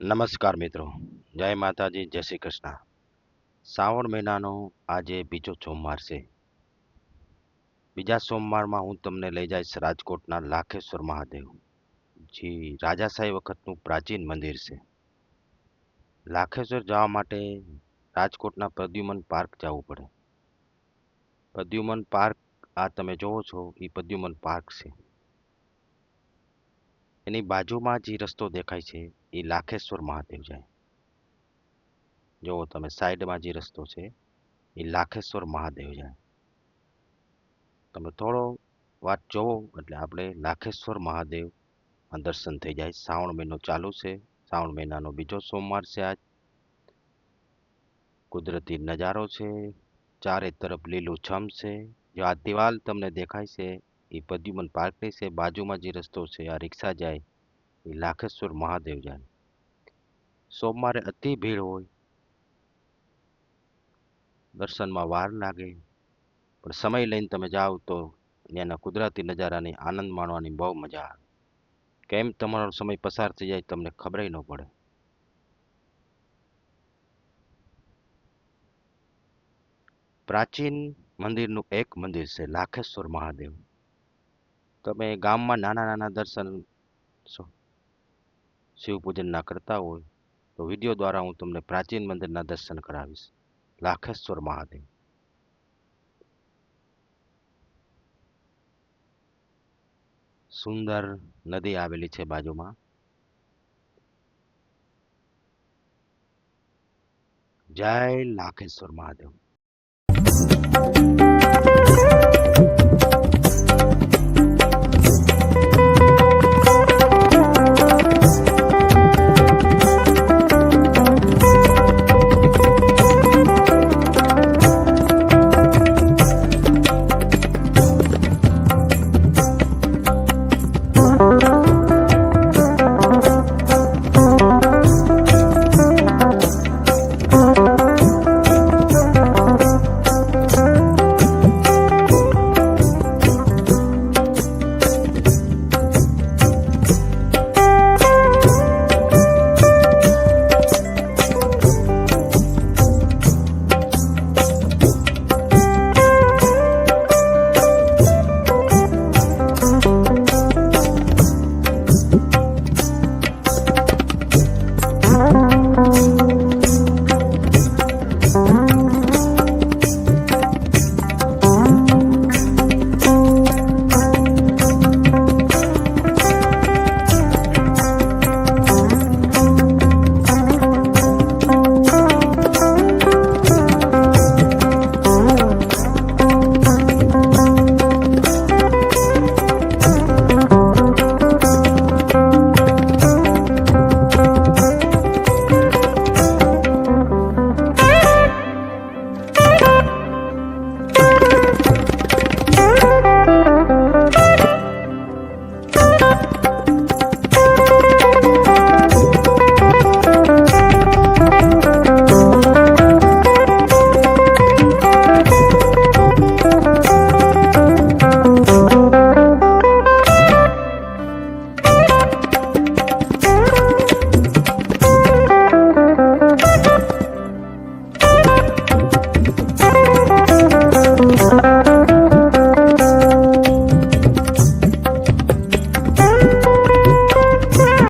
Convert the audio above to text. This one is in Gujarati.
નમસ્કાર મિત્રો, જય માતાજી, જય શ્રી કૃષ્ણ. શ્રાવણ મહિનાનો આજે બીજો સોમવાર છે. બીજા સોમવારમાં હું તમને લઈ જઈશ રાજકોટના લાખેશ્વર મહાદેવ, જે રાજાશાહી વખતનું પ્રાચીન મંદિર છે. લાખેશ્વર જવા માટે રાજકોટના પ્રદ્યુમન પાર્ક જવું પડે. પ્રદ્યુમન પાર્ક આ તમે જોવો છો એ પ્રદ્યુમન પાર્ક છે. એની બાજુમાં જે રસ્તો દેખાય છે એ લાખેશ્વર મહાદેવ જાય. જોવો તમે સાઈડમાં જે રસ્તો છે એ લાખેશ્વર મહાદેવ જાય. તમે થોડો વાત જોવો એટલે આપણે લાખેશ્વર મહાદેવ દર્શન થઈ જાય. શ્રાવણ મહિનો ચાલુ છે. શ્રાવણ મહિનાનો બીજો સોમવાર છે આજ. કુદરતી નજારો છે. ચારે તરફ લીલુંછમ છે. જો આ દિવાલ તમને દેખાય છે એ પ્રદ્યુમન પાર્કની છે. બાજુમાં જે રસ્તો છે આ રિક્ષા જાય એ લાખેશ્વર મહાદેવ જાય. સોમવારે અતિ ભીડ હોય, દર્શનમાં વાર લાગે, પણ સમય લઈને તમે જાઓ તો ત્યાંના કુદરતી નજારાની આનંદ માણવાની બહુ મજા આવે. કેમ તમારો સમય પસાર થઈ જાય તમને ખબર ન પડે. પ્રાચીન મંદિરનું એક મંદિર છે લાખેશ્વર મહાદેવ. તમે ગામમાં નાના નાના દર્શન શિવ પૂજનના કરતા હોય તો વિડીયો દ્વારા હું તમને પ્રાચીન મંદિરના દર્શન કરાવીશ. લાખેશ્વર મહાદેવ. સુંદર નદી આવેલી છે બાજુમાં. જય લાખેશ્વર મહાદેવ.